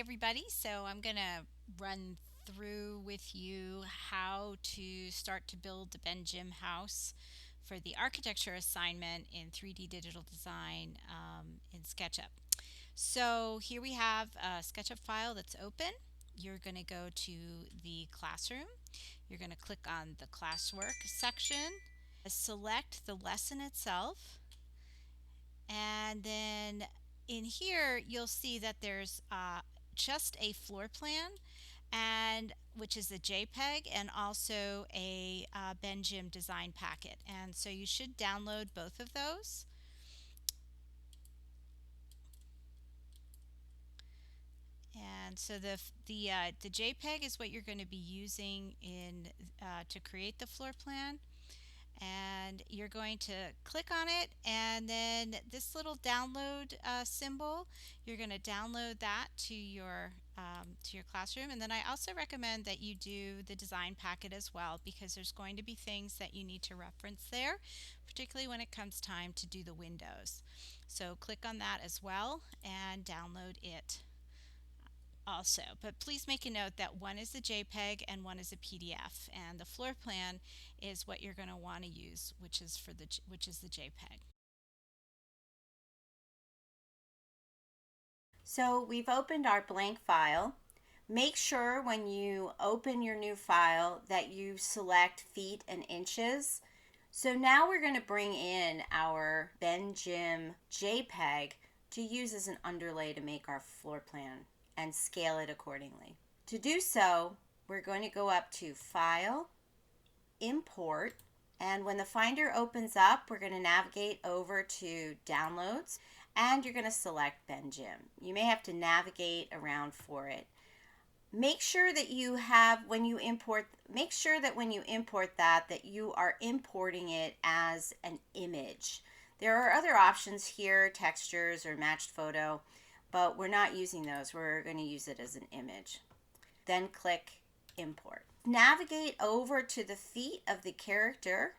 everybody. So I'm going to run through with you how to start to build the BenJim house for the architecture assignment in 3D digital design in SketchUp. So here we have a SketchUp file that's open. You're going to go to the classroom. You're going to click on the classwork section, select the lesson itself, and then in here you'll see that there's just a floor plan, and which is a JPEG, and also a BenJim design packet. And so you should download both of those. And so the JPEG is what you're going to be using in to create the floor plan. And you're going to click on it, and then this little download symbol, you're going to download that to your classroom. And then I also recommend that you do the design packet as well, because there's going to be things that you need to reference there, particularly when it comes time to do the windows. So click on that as well and download it also. But please make a note that one is a JPEG and one is a PDF, and the floor plan is what you're going to want to use, which is the JPEG. So we've opened our blank file. Make sure when you open your new file that you select feet and inches. So now we're going to bring in our BenJim JPEG to use as an underlay to make our floor plan and scale it accordingly. To do so, we're going to go up to File, Import, and when the Finder opens up, we're going to navigate over to Downloads, and you're going to select BenJim. You may have to navigate around for it. Make sure that you have, when you import, make sure that when you import that you are importing it as an image. There are other options here, textures or matched photo, but we're not using those. We're going to use it as an image. Then click Import. Navigate over to the feet of the character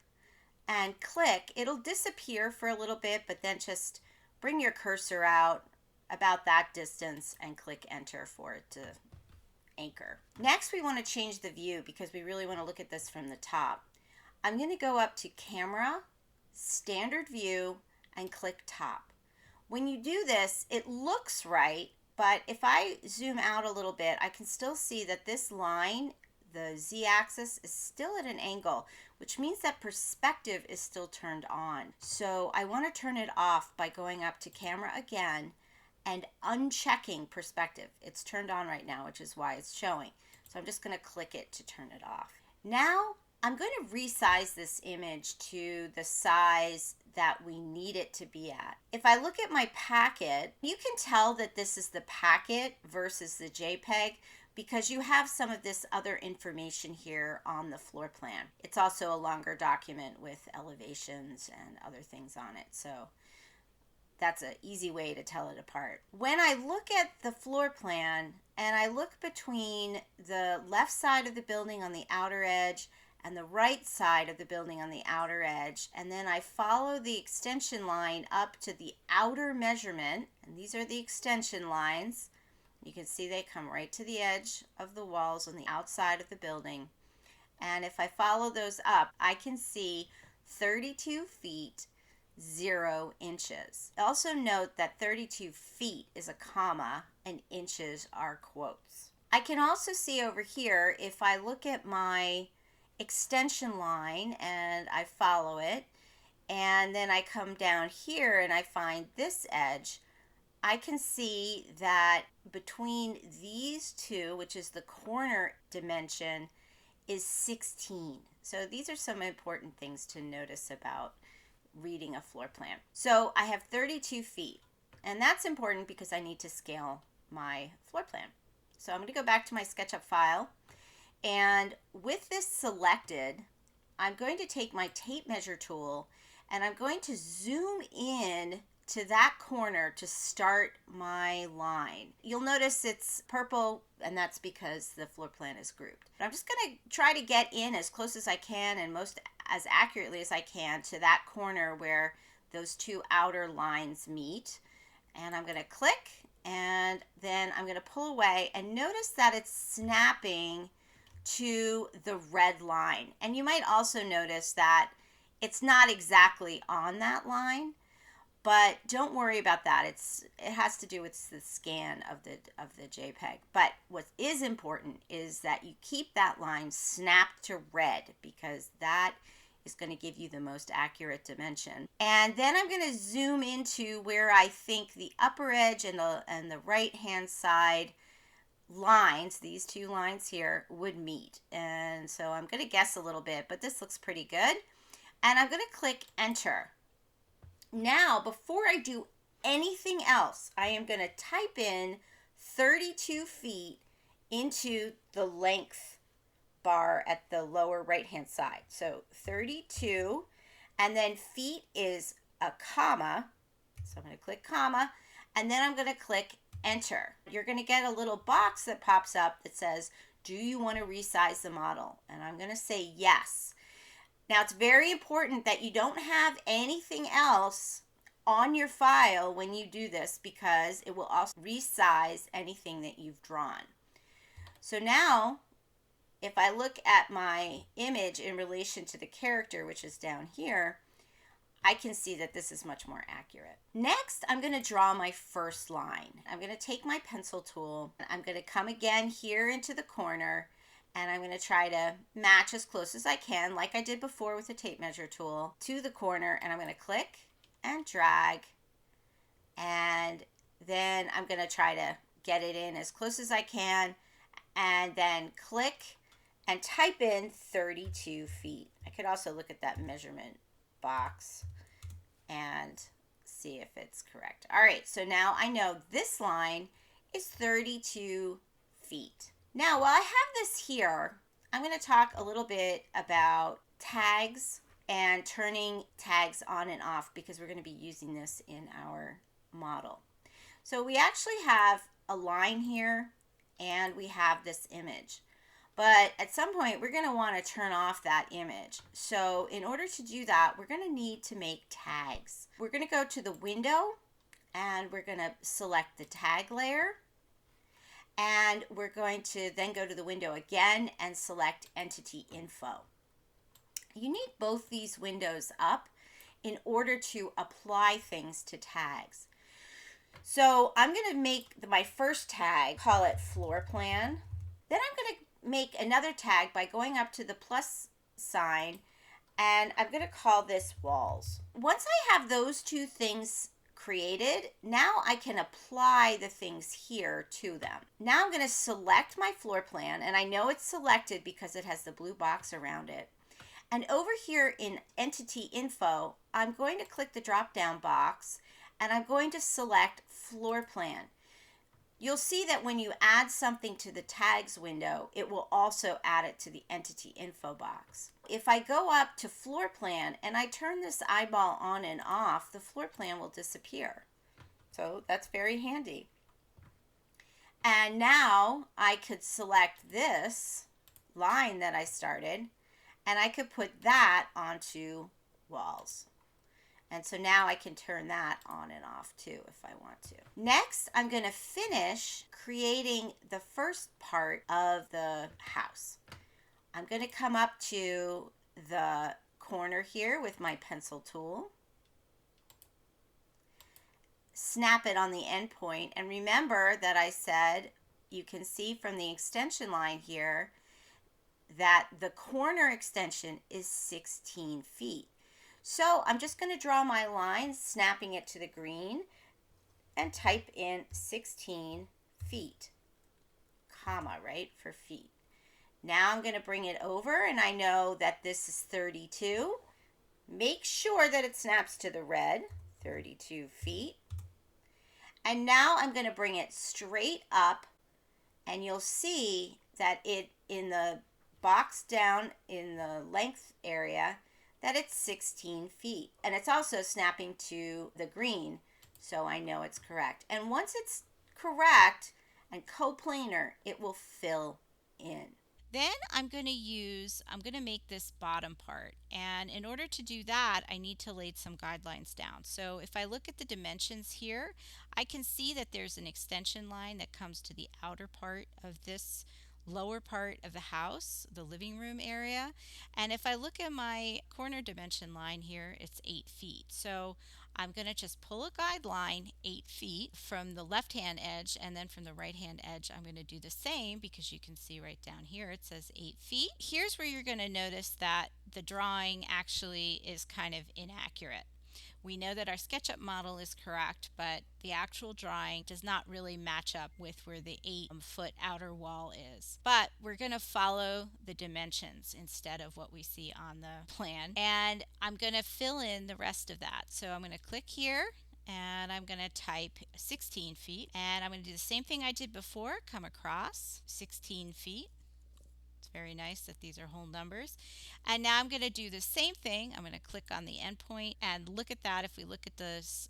and click. It'll disappear for a little bit, but then just bring your cursor out about that distance and click Enter for it to anchor. Next, we want to change the view because we really want to look at this from the top. I'm going to go up to Camera, Standard View, and click Top. When you do this, it looks right, but if I zoom out a little bit, I can still see that this line, the Z-axis, is still at an angle, which means that perspective is still turned on. So I want to turn it off by going up to Camera again and unchecking perspective. It's turned on right now, which is why it's showing. So I'm just going to click it to turn it off. Now I'm going to resize this image to the size that we need it to be at. If I look at my packet, you can tell that this is the packet versus the JPEG because you have some of this other information here on the floor plan. It's also a longer document with elevations and other things on it. So that's an easy way to tell it apart. When I look at the floor plan and I look between the left side of the building on the outer edge and the right side of the building on the outer edge, and then I follow the extension line up to the outer measurement, and these are the extension lines. You can see they come right to the edge of the walls on the outside of the building. And if I follow those up, I can see 32 feet 0 inches. Also note that 32 feet is a comma and inches are quotes. I can also see over here, if I look at my extension line and I follow it, and then I come down here and I find this edge, I can see that between these two, which is the corner dimension, is 16. So these are some important things to notice about reading a floor plan. So I have 32 feet, and that's important because I need to scale my floor plan. So I'm going to go back to my SketchUp file, and with this selected, I'm going to take my tape measure tool and I'm going to zoom in to that corner to start my line. You'll notice it's purple, and that's because the floor plan is grouped. But I'm just going to try to get in as close as I can and as accurately as I can to that corner where those two outer lines meet. And I'm going to click and then I'm going to pull away and notice that it's snapping to the red line. And you might also notice that it's not exactly on that line, but don't worry about that. It has to do with the scan of the JPEG. But what is important is that you keep that line snapped to red, because that is going to give you the most accurate dimension. And then I'm going to zoom into where I think the upper edge and the right hand side lines, these two lines here, would meet. And so I'm going to guess a little bit, but this looks pretty good. And I'm going to click enter. Now, before I do anything else, I am going to type in 32 feet into the length bar at the lower right hand side. So 32, and then feet is a comma. So I'm going to click comma, and then I'm going to click enter. You're going to get a little box that pops up that says, do you want to resize the model? And I'm going to say yes. Now, it's very important that you don't have anything else on your file when you do this, because it will also resize anything that you've drawn. So now, if I look at my image in relation to the character, which is down here, I can see that this is much more accurate. Next, I'm going to draw my first line. I'm going to take my pencil tool, and I'm going to come again here into the corner, and I'm going to try to match as close as I can, like I did before with the tape measure tool, to the corner, and I'm going to click and drag, and then I'm going to try to get it in as close as I can, and then click and type in 32 feet. I could also look at that measurement box and see if it's correct. All right, so now I know this line is 32 feet. Now, while I have this here, I'm going to talk a little bit about tags and turning tags on and off, because we're going to be using this in our model. So we actually have a line here, and we have this image. But at some point, we're going to want to turn off that image. So in order to do that, we're going to need to make tags. We're going to go to the window, and we're going to select the tag layer. And we're going to then go to the window again and select Entity Info. You need both these windows up in order to apply things to tags. So I'm going to make my first tag, call it Floor Plan. Then I'm going to make another tag by going up to the plus sign, and I'm going to call this Walls. Once I have those two things created, now I can apply the things here to them. Now I'm going to select my floor plan, and I know it's selected because it has the blue box around it. And over here in Entity Info, I'm going to click the drop down box, and I'm going to select Floor Plan. You'll see that when you add something to the tags window, it will also add it to the Entity Info box. If I go up to Floor Plan and I turn this eyeball on and off, the floor plan will disappear. So that's very handy. And now I could select this line that I started, and I could put that onto Walls. And so now I can turn that on and off too if I want to. Next, I'm going to finish creating the first part of the house. I'm going to come up to the corner here with my pencil tool, snap it on the end point, and remember that I said you can see from the extension line here that the corner extension is 16 feet. So I'm just going to draw my line, snapping it to the green, and type in 16 feet, comma, right, for feet. Now I'm going to bring it over, and I know that this is 32. Make sure that it snaps to the red, 32 feet. And now I'm going to bring it straight up, and you'll see that it, in the box down in the length area, that it's 16 feet. And it's also snapping to the green, so I know it's correct. And once it's correct and coplanar, it will fill in. Then I'm going to make this bottom part. And in order to do that, I need to lay some guidelines down. So if I look at the dimensions here, I can see that there's an extension line that comes to the outer part of this lower part of the house, the living room area. And if I look at my corner dimension line here, it's 8 feet. So I'm going to just pull a guideline 8 feet from the left hand edge, and then from the right hand edge I'm going to do the same, because you can see right down here it says 8 feet. Here's where you're going to notice that the drawing actually is kind of inaccurate. We know that our SketchUp model is correct, but the actual drawing does not really match up with where the 8-foot outer wall is. But we're going to follow the dimensions instead of what we see on the plan. And I'm going to fill in the rest of that. So I'm going to click here and I'm going to type 16 feet. And I'm going to do the same thing I did before, come across 16 feet. It's very nice that these are whole numbers. And now I'm going to do the same thing. I'm going to click on the endpoint and look at that. If we look at this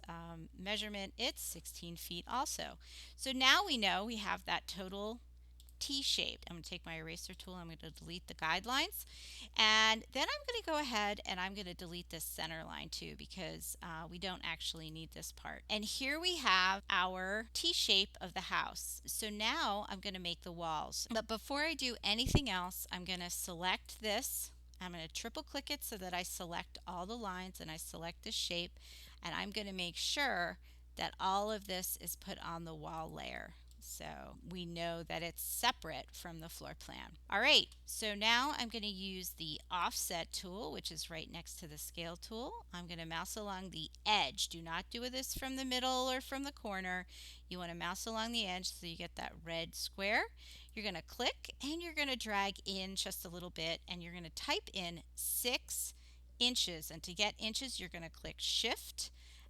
measurement, it's 16 feet also. So now we know we have that total T-shaped. I'm going to take my eraser tool. I'm going to delete the guidelines. And then I'm going to go ahead and I'm going to delete this center line too, because we don't actually need this part. And here we have our T-shape of the house. So now I'm going to make the walls. But before I do anything else, I'm going to select this. I'm going to triple click it so that I select all the lines and I select the shape. And I'm going to make sure that all of this is put on the wall layer, so we know that it's separate from the floor plan. All right, so now I'm going to use the offset tool, which is right next to the scale tool. I'm going to mouse along the edge. Do not do this from the middle or from the corner. You want to mouse along the edge so you get that red square. You're going to click and you're going to drag in just a little bit, and you're going to type in 6 inches. And to get inches, you're going to click Shift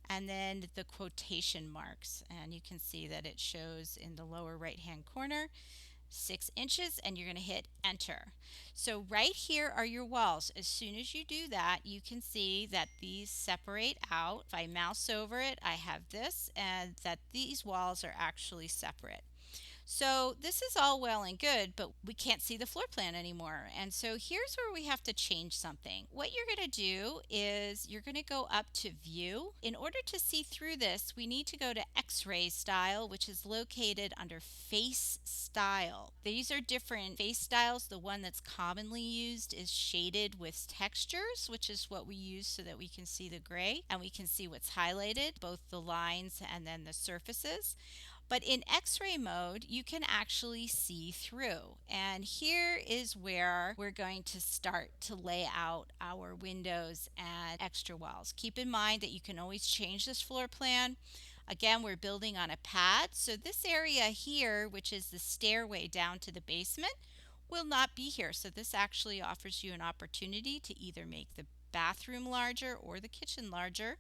and then the quotation marks, and you can see that it shows in the lower right hand corner 6 inches, and you're going to hit enter. So right here are your walls. As soon as you do that, you can see that these separate out. If I mouse over it, I have this, and that these walls are actually separate. So this is all well and good, but we can't see the floor plan anymore. And so here's where we have to change something. What you're going to do is you're going to go up to View. In order to see through this, we need to go to X-ray style, which is located under Face Style. These are different face styles. The one that's commonly used is shaded with textures, which is what we use so that we can see the gray and we can see what's highlighted, both the lines and then the surfaces. But in X-ray mode, you can actually see through. And here is where we're going to start to lay out our windows and extra walls. Keep in mind that you can always change this floor plan. Again, we're building on a pad, so this area here, which is the stairway down to the basement, will not be here. So this actually offers you an opportunity to either make the bathroom larger or the kitchen larger.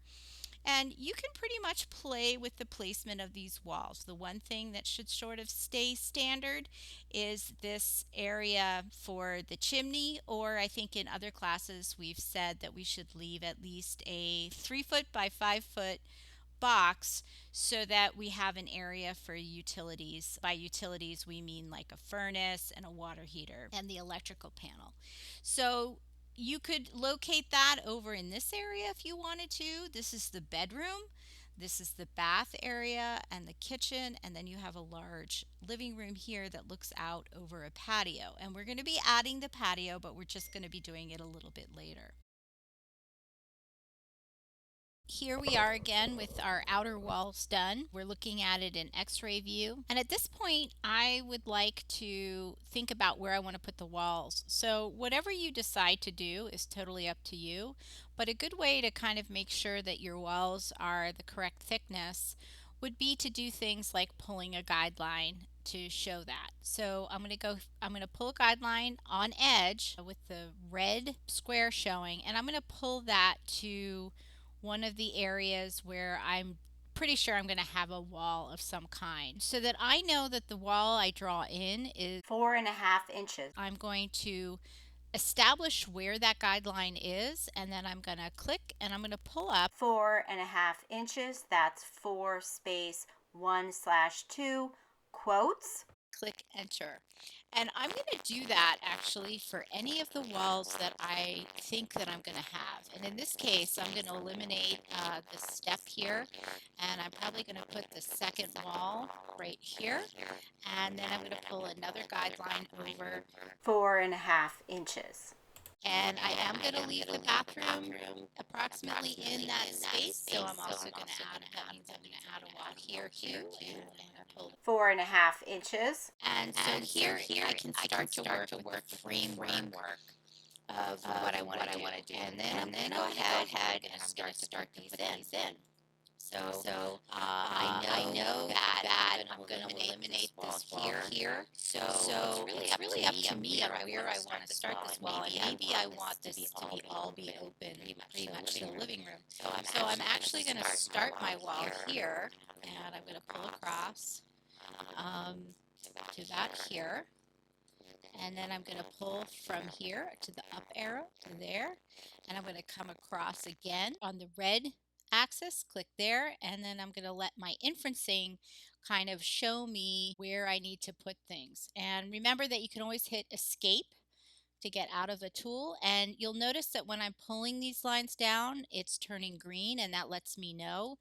And you can pretty much play with the placement of these walls. The one thing that should sort of stay standard is this area for the chimney, or I think in other classes we've said that we should leave at least a 3-foot by 5-foot box so that we have an area for utilities. By utilities, we mean like a furnace and a water heater and the electrical panel. So you could locate that over in this area if you wanted to. This is the bedroom. This is the bath area and the kitchen, and then you have a large living room here that looks out over a patio. And we're going to be adding the patio, but we're just going to be doing it a little bit later. Here we are again with our outer walls done. We're looking at it in X-ray view. And at this point, I would like to think about where I want to put the walls. So whatever you decide to do is totally up to you. But a good way to kind of make sure that your walls are the correct thickness would be to do things like pulling a guideline to show that. So I'm going to pull a guideline on edge with the red square showing, and I'm going to pull that to one of the areas where I'm pretty sure I'm going to have a wall of some kind, so that I know that the wall I draw in is 4.5 inches. I'm going to establish where that guideline is, and then I'm going to click and I'm going to pull up 4.5 inches. That's 4 space 1/2 quotes. click enter. And I'm going to do that actually for any of the walls that I think that I'm going to have. And in this case, I'm going to eliminate this step here, and I'm probably going to put the second wall right here. And then I'm going to pull another guideline over. 4.5 inches. And I am going to leave the bathroom approximately in that space. So I'm also going to add, that means I'm going to add a wall here too. And pull. 4.5 inches. And so here I can start to work with the framework of what I want to do. And then I'm going to go ahead and start to put these in. So I know that I'm going to eliminate this wall here. So it's really up to me on where I want to start this wall. And maybe I want this to all be open, pretty much the living room. So I'm actually going to start my wall here, and I'm going to pull across um, to that here. And then I'm going to pull from here to the up arrow to there, and I'm going to come across again on the red axis, click there, and then I'm going to let my inferencing kind of show me where I need to put things. And remember that you can always hit escape to get out of a tool, and you'll notice that when I'm pulling these lines down, it's turning green, and that lets me know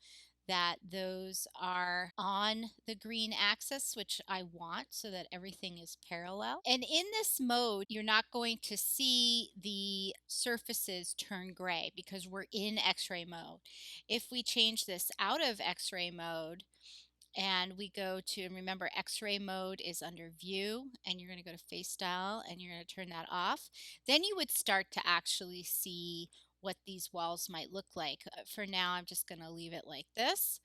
that those are on the green axis, which I want so that everything is parallel. And in this mode, you're not going to see the surfaces turn gray because we're in X-ray mode. If we change this out of X-ray mode, and we go to, and remember, X-ray mode is under view, and you're going to go to face style and you're going to turn that off. Then you would start to actually see what these walls might look like. For now, I'm just going to leave it like this.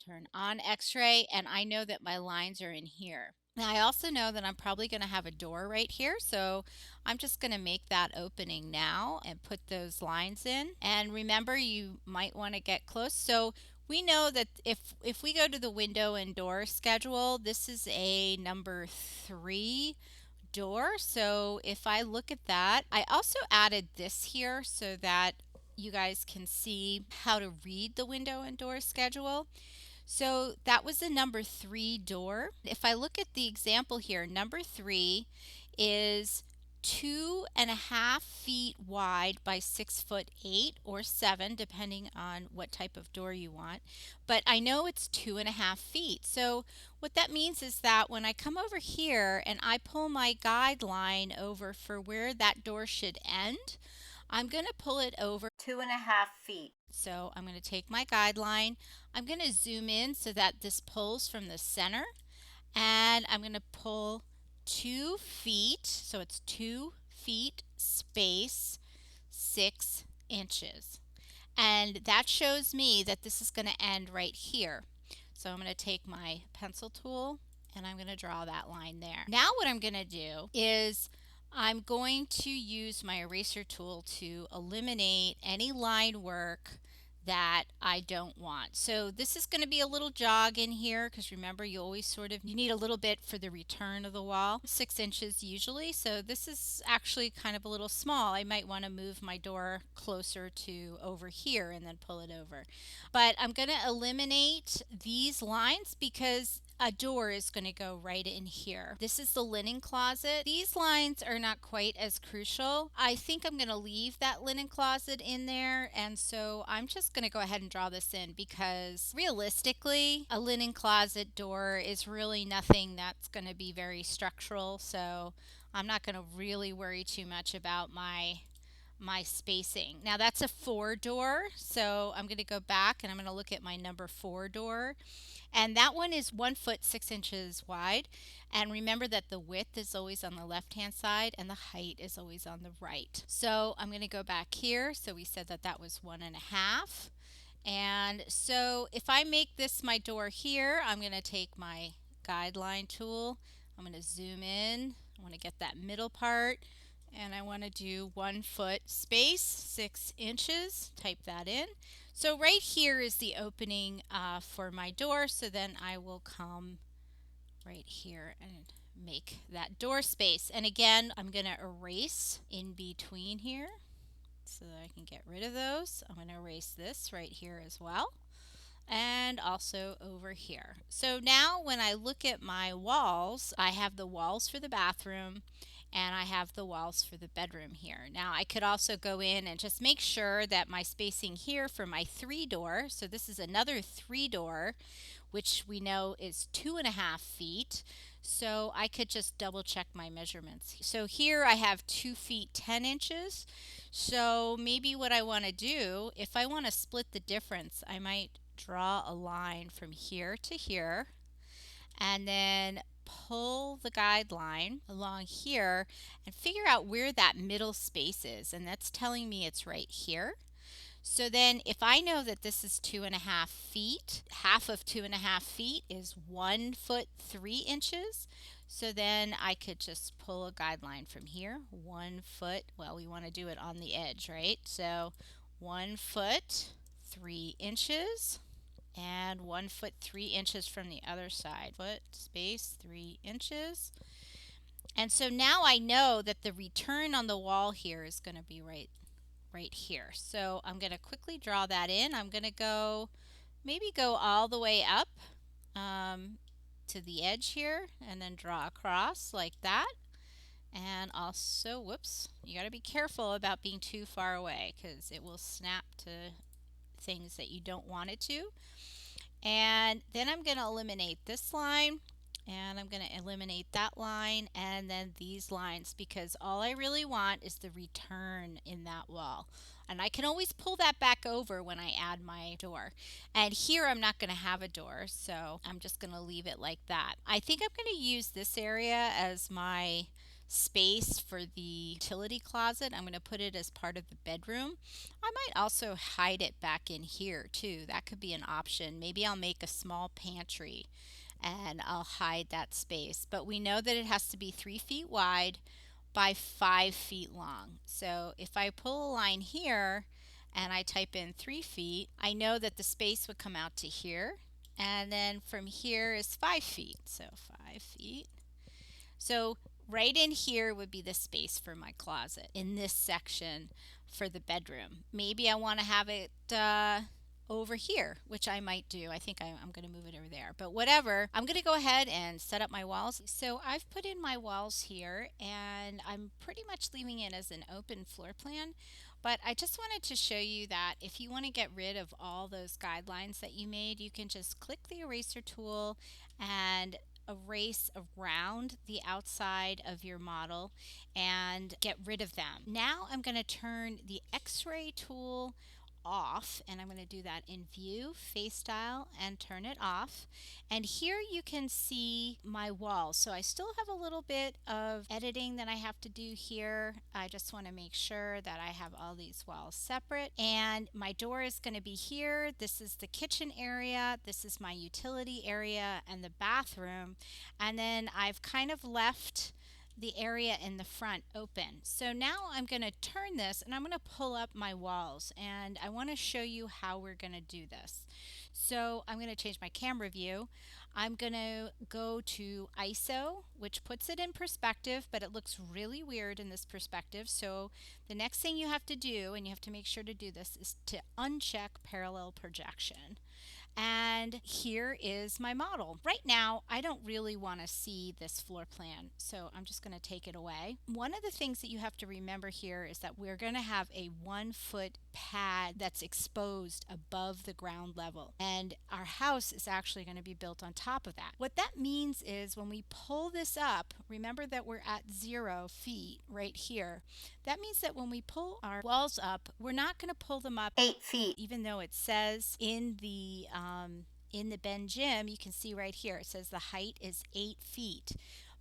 Turn on X-ray, and I know that my lines are in here. Now, I also know that I'm probably going to have a door right here, so I'm just going to make that opening now and put those lines in. And remember, you might want to get close. So we know that if we go to the window and door schedule, this is a number 3 door. So if I look at that, I also added this here so that you guys can see how to read the window and door schedule. So that was a number 3 door. If I look at the example here, number 3 is 2.5 feet wide by 6 foot 8 or 7, depending on what type of door you want. But I know it's 2.5 feet. So what that means is that when I come over here and I pull my guideline over for where that door should end, I'm going to pull it over 2.5 feet. So I'm going to take my guideline. I'm going to zoom in so that this pulls from the center. And I'm going to pull 2 feet. So it's 2 feet space 6 inches. And that shows me that this is going to end right here. So I'm going to take my pencil tool and I'm going to draw that line there. Now what I'm going to do is I'm going to use my eraser tool to eliminate any line work that I don't want. So this is going to be a little jog in here because remember you always you need a little bit for the return of the wall, 6 inches usually. So this is actually kind of a little small. I might want to move my door closer to over here and then pull it over. But I'm going to eliminate these lines because a door is going to go right in here. This is the linen closet. These lines are not quite as crucial. I think I'm going to leave that linen closet in there, and so I'm just going to go ahead and draw this in because realistically, a linen closet door is really nothing that's going to be very structural, so I'm not going to really worry too much about my spacing. Now that's a 4 door, so I'm going to go back and I'm going to look at my number 4 door. And that one is 1 foot 6 inches wide. And remember that the width is always on the left hand side and the height is always on the right. So I'm going to go back here. So we said that that was 1.5. And so if I make this my door here, I'm going to take my guideline tool. I'm going to zoom in. I want to get that middle part. And I want to do 1 foot space 6 inches. Type that in. So right here is the opening for my door. So then I will come right here and make that door space. And again, I'm going to erase in between here so that I can get rid of those. I'm going to erase this right here as well. and also over here. So now when I look at my walls, I have the walls for the bathroom and I have the walls for the bedroom here. Now I could also go in and just make sure that my spacing here for my 3 door, so this is another 3 door, which we know is 2.5 feet. So I could just double check my measurements. So here I have 2 feet 10 inches. So maybe what I want to do, if I want to split the difference, I might draw a line from here to here and then pull the guideline along here and figure out where that middle space is. And that's telling me it's right here. So then if I know that this is 2.5 feet, half of 2.5 feet is 1 foot 3 inches. So then I could just pull a guideline from here, 1 foot. Well, we want to do it on the edge, right? So 1 foot 3 inches and 1 foot 3 inches from the other side. Foot space 3 inches. And so now I know that the return on the wall here is going to be right here. So I'm going to quickly draw that in. I'm going to maybe go all the way up um, to the edge here and then draw across like that. And also, whoops, you got to be careful about being too far away because it will snap to things that you don't want it to. And then I'm going to eliminate this line and I'm going to eliminate that line and then these lines because all I really want is the return in that wall. And I can always pull that back over when I add my door. And here I'm not going to have a door, so I'm just going to leave it like that. I think I'm going to use this area as my space for the utility closet. I'm going to put it as part of the bedroom. I might also hide it back in here too. That could be an option. Maybe I'll make a small pantry and I'll hide that space. But we know that it has to be 3 feet wide by 5 feet long. So if I pull a line here and I type in 3 feet, I know that the space would come out to here. And then from here is 5 feet. So 5 feet. So right in here would be the space for my closet in this section for the bedroom. Maybe I want to have it over here, which I might do. I think I'm going to move it over there. But whatever, I'm going to go ahead and set up my walls. So I've put in my walls here and I'm pretty much leaving it as an open floor plan. But I just wanted to show you that if you want to get rid of all those guidelines that you made, you can just click the eraser tool and erase around the outside of your model and get rid of them. Now I'm going to turn the X-ray tool off and I'm going to do that in view, face style, and turn it off. And here you can see my walls. So I still have a little bit of editing that I have to do here. I just want to make sure that I have all these walls separate. And my door is going to be here. This is the kitchen area. This is my utility area and the bathroom. And then I've kind of left the area in the front open. So now I'm going to turn this and I'm going to pull up my walls and I want to show you how we're going to do this. So I'm going to change my camera view. I'm going to go to ISO, which puts it in perspective, but it looks really weird in this perspective. So the next thing you have to do, and you have to make sure to do this, is to uncheck parallel projection. And here is my model. Right now, I don't really want to see this floor plan, so I'm just going to take it away. One of the things that you have to remember here is that we're going to have a 1 foot pad that's exposed above the ground level, and our house is actually going to be built on top of that. What that means is when we pull this up, remember that we're at 0 feet right here. That means that when we pull our walls up, we're not going to pull them up 8 feet. even though it says in the BenJim, you can see right here, it says the height is 8 feet.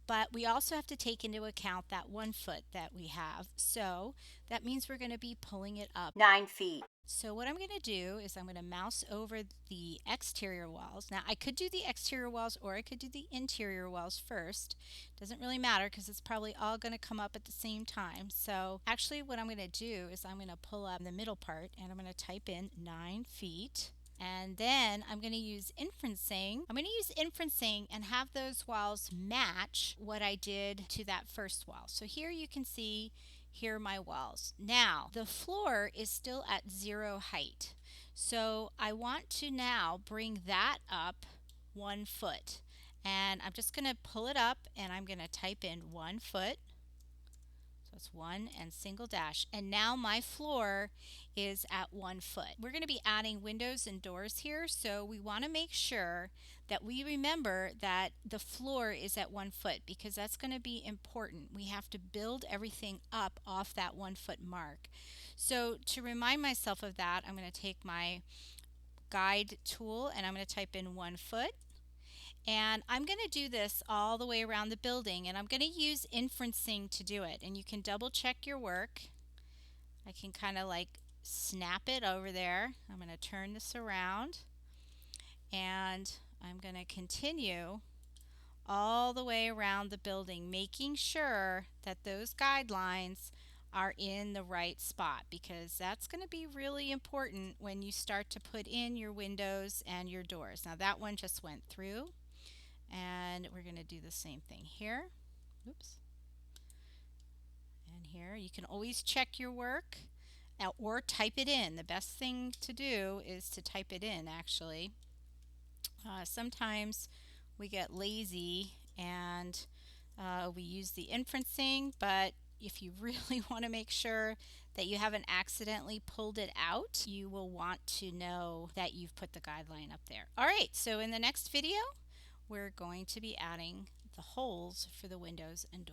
But we also have to take into account that 1 foot that we have. So that means we're going to be pulling it up 9 feet. So what I'm going to do is I'm going to mouse over the exterior walls. Now I could do the exterior walls or I could do the interior walls first. Doesn't really matter because it's probably all going to come up at the same time. So actually what I'm going to do is I'm going to pull up the middle part and I'm going to type in 9 feet. And then I'm going to use inferencing. I'm going to use inferencing and have those walls match what I did to that first wall. So here you can see here are my walls. Now, the floor is still at 0 height. So I want to now bring that up 1 foot. And I'm just going to pull it up and I'm going to type in 1 foot. So it's one and single dash. And now my floor is at 1 foot. We're going to be adding windows and doors here. So we want to make sure that we remember that the floor is at 1 foot because that's going to be important. We have to build everything up off that 1 foot mark. So to remind myself of that, I'm going to take my guide tool and I'm going to type in 1 foot. And I'm going to do this all the way around the building, and I'm going to use inferencing to do it. And you can double check your work. I can kind of like snap it over there. I'm going to turn this around and I'm going to continue all the way around the building, making sure that those guidelines are in the right spot because that's going to be really important when you start to put in your windows and your doors. Now that one just went through. And we're going to do the same thing here. Oops. And here you can always check your work or type it in. The best thing to do is to type it in actually. Sometimes we get lazy and we use the inferencing, but if you really want to make sure that you haven't accidentally pulled it out, you will want to know that you've put the guideline up there. All right, so in the next video, we're going to be adding the holes for the windows and doors.